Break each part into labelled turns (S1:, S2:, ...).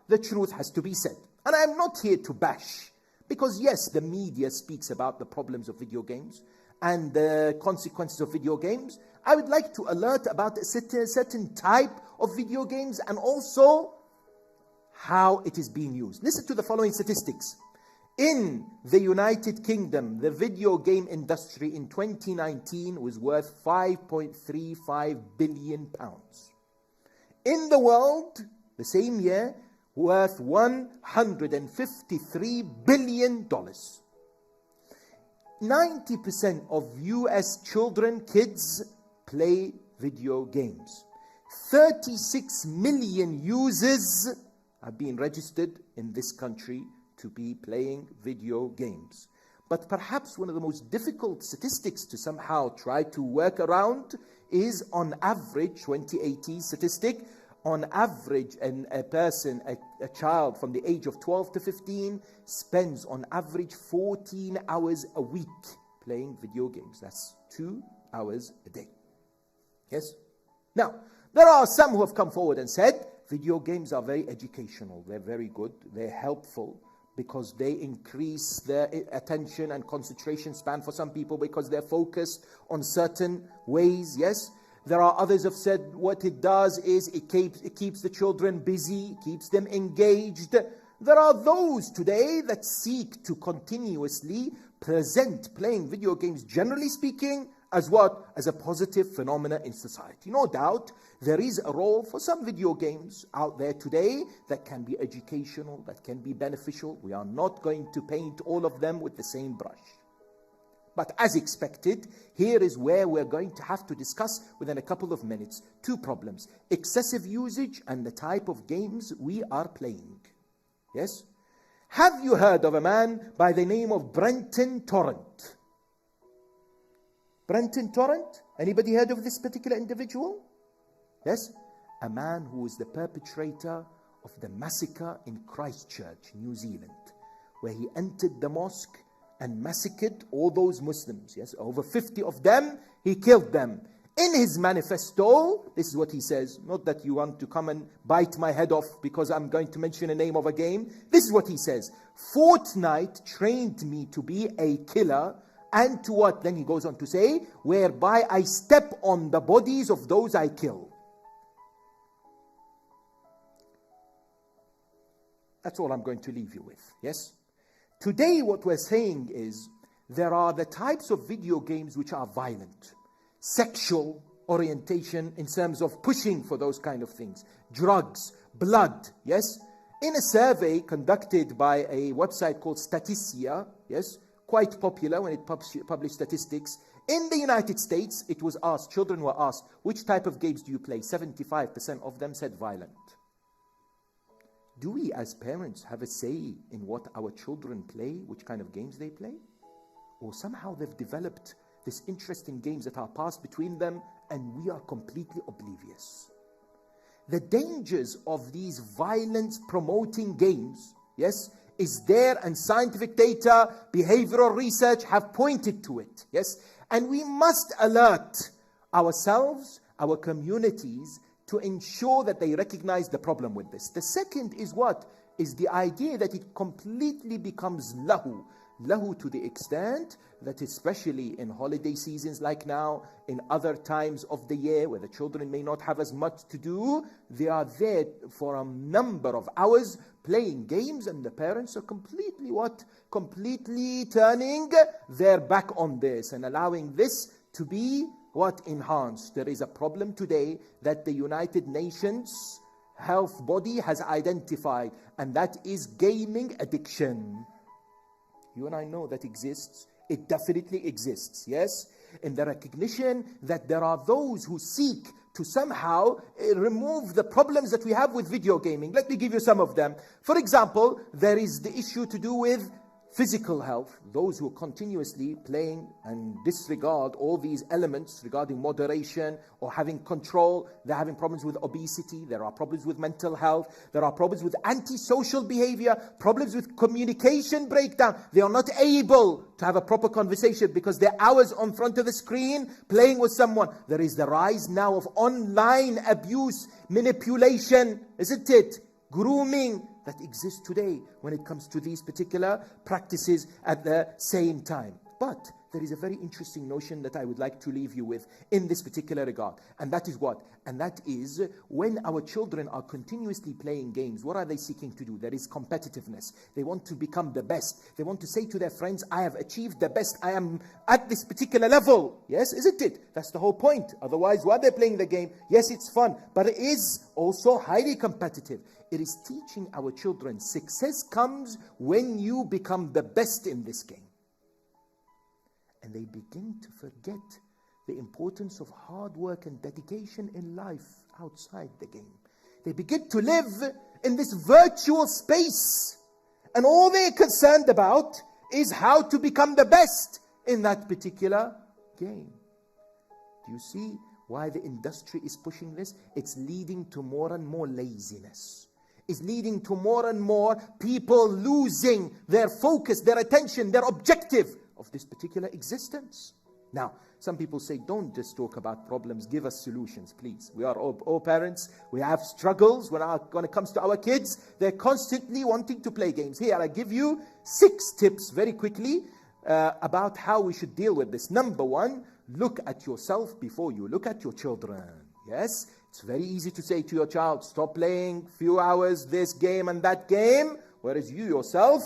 S1: the truth has to be said. And I am not here to bash, because yes, the media speaks about the problems of video games and the consequences of video games. I would like to alert about a certain type of video games and also how it is being used. Listen to the following statistics. In the United Kingdom, the video game industry in 2019 was worth £5.35 billion. In the world, the same year, worth $153 billion. 90% of US children, kids, play video games. 36 million users have been registered in this country to be playing video games. But perhaps one of the most difficult statistics to somehow try to work around is, on average, 2018 statistic, on average, a person, a child from the age of 12 to 15 spends on average 14 hours a week playing video games. That's 2 hours a day. Yes? Now, there are some who have come forward and said, video games are very educational. They're very good. They're helpful because they increase their attention and concentration span for some people because they're focused on certain ways. Yes? There are others who have said what it does is it keeps the children busy, keeps them engaged. There are those today that seek to continuously present playing video games, generally speaking, as what? As a positive phenomena in society. No doubt, there is a role for some video games out there today that can be educational, that can be beneficial. We are not going to paint all of them with the same brush. But as expected, here is where we're going to have to discuss within a couple of minutes 2 problems. Excessive usage and the type of games we are playing. Yes? Have you heard of a man by the name of Brenton Tarrant? Brenton Tarrant? Anybody heard of this particular individual? Yes? A man who was the perpetrator of the massacre in Christchurch, New Zealand, where he entered the mosque and massacred all those Muslims. Yes, over 50 of them, he killed them. In his manifesto, this is what he says. Not that you want to come and bite my head off because I'm going to mention the name of a game. This is what he says. Fortnite trained me to be a killer, and to what? Then he goes on to say, whereby I step on the bodies of those I kill. That's all I'm going to leave you with. Yes? Today what we're saying is there are the types of video games which are violent, sexual orientation in terms of pushing for those kind of things, drugs, blood, yes? In a survey conducted by a website called Statisia, yes, quite popular when it published statistics, in the United States it was asked, children were asked, which type of games do you play? 75% of them said violent. Do we as parents have a say in what our children play, which kind of games they play? Or somehow they've developed this interest in games that are passed between them and we are completely oblivious. The dangers of these violence-promoting games, yes, is there, and scientific data, behavioral research have pointed to it, yes? And we must alert ourselves, our communities, to ensure that they recognize the problem with this. The second is what? Is the idea that it completely becomes lahu. Lahu to the extent that especially in holiday seasons like now, in other times of the year where the children may not have as much to do, they are there for a number of hours playing games, and the parents are completely what? Completely turning their back on this and allowing this to be what? Enhanced. There is a problem today that the United Nations health body has identified, and that is gaming addiction. You and I know that exists. It definitely exists, yes? In the recognition that there are those who seek to somehow remove the problems that we have with video gaming. Let me give you some of them. For example, there is the issue to do with physical health. Those who are continuously playing and disregard all these elements regarding moderation or having control, they're having problems with obesity, there are problems with mental health, there are problems with antisocial behavior, problems with communication breakdown. They are not able to have a proper conversation because they're hours on front of the screen playing with someone. There is the rise now of online abuse, manipulation, isn't it? Grooming, that exists today when it comes to these particular practices at the same time. But there is a very interesting notion that I would like to leave you with in this particular regard. And that is what? And that is when our children are continuously playing games, what are they seeking to do? There is competitiveness. They want to become the best. They want to say to their friends, I have achieved the best. I am at this particular level. Yes, isn't it? That's the whole point. Otherwise, while they're playing the game, yes, it's fun, but it is also highly competitive. It is teaching our children success comes when you become the best in this game. And they begin to forget the importance of hard work and dedication in life outside the game. They begin to live in this virtual space. And all they're concerned about is how to become the best in that particular game. Do you see why the industry is pushing this? It's leading to more and more laziness. It's leading to more and more people losing their focus, their attention, their objective of this particular existence. Now, some people say, don't just talk about problems, give us solutions, please. We are all parents. We have struggles when it comes to our kids. They're constantly wanting to play games. Here, I give you 6 tips very quickly about how we should deal with this. Number 1, look at yourself before you look at your children. Yes, it's very easy to say to your child, stop playing few hours this game and that game, whereas you yourself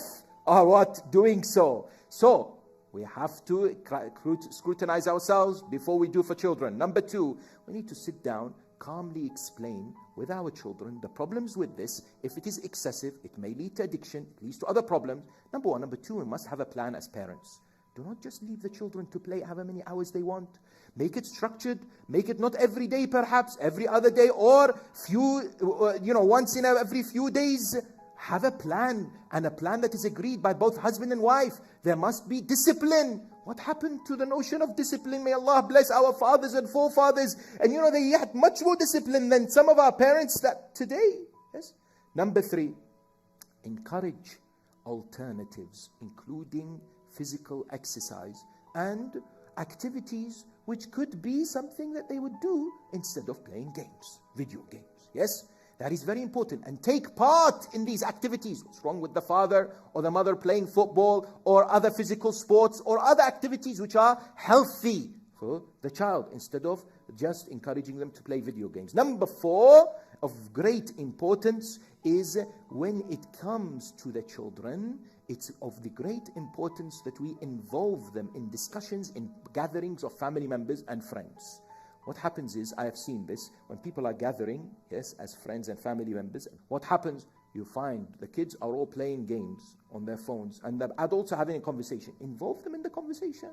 S1: are what? Doing so. So, we have to scrutinize ourselves before we do for children. Number 2, we need to sit down, calmly explain with our children the problems with this. If it is excessive, it may lead to addiction, it leads to other problems. Number 1. Number 2, we must have a plan as parents. Do not just leave the children to play however many hours they want. Make it structured. Make it not every day, perhaps every other day, or once in every few days. Have a plan, and a plan that is agreed by both husband and wife. There must be discipline. What happened to the notion of discipline? May Allah bless our fathers and forefathers. And they had much more discipline than some of our parents that today. Yes. Number 3, encourage alternatives, including physical exercise and activities which could be something that they would do instead of playing games, video games. Yes. That is very important. And take part in these activities. What's wrong with the father or the mother playing football or other physical sports or other activities which are healthy for the child instead of just encouraging them to play video games. Number 4 of great importance is when it comes to the children, it's of the great importance that we involve them in discussions, in gatherings of family members and friends. What happens is, I have seen this, when people are gathering, yes, as friends and family members, what happens, you find the kids are all playing games on their phones, and the adults are having a conversation. Involve them in the conversation.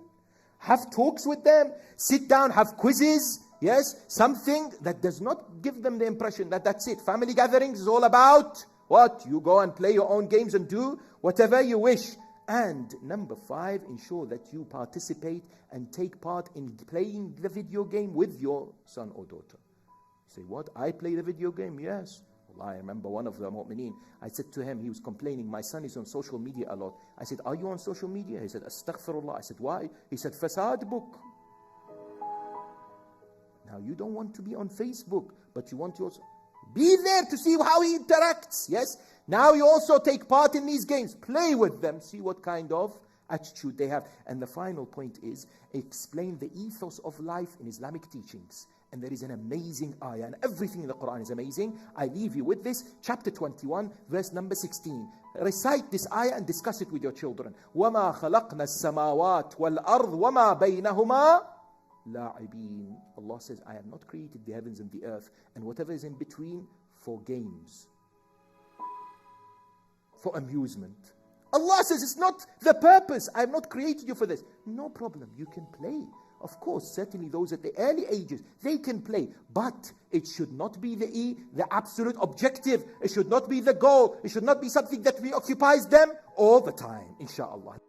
S1: Have talks with them. Sit down, have quizzes, yes, something that does not give them the impression that that's it. Family gatherings is all about what? You go and play your own games and do whatever you wish. And number 5, ensure that you participate and take part in playing the video game with your son or daughter. You say, what? I play the video game? Yes. Well, I remember one of the mu'mineen, I said to him, he was complaining, my son is on social media a lot. I said, are you on social media? He said, astaghfirullah. I said, why? He said, fasad book. Now, you don't want to be on Facebook, but you want to also be there to see how he interacts. Yes. Now you also take part in these games. Play with them. See what kind of attitude they have. And the final point is, explain the ethos of life in Islamic teachings. And there is an amazing ayah. And everything in the Quran is amazing. I leave you with this. Chapter 21, verse number 16. Recite this ayah and discuss it with your children. وَمَا خَلَقْنَا السَّمَاوَاتِ وَالْأَرْضِ وَمَا بَيْنَهُمَا لَاعِبِينَ. Allah says, I have not created the heavens and the earth and whatever is in between for games, for amusement. Allah says it's not the purpose. I have not created you for this. No problem. You can play. Of course, certainly those at the early ages, they can play. But it should not be the absolute objective. It should not be the goal. It should not be something that preoccupies them all the time, inshallah.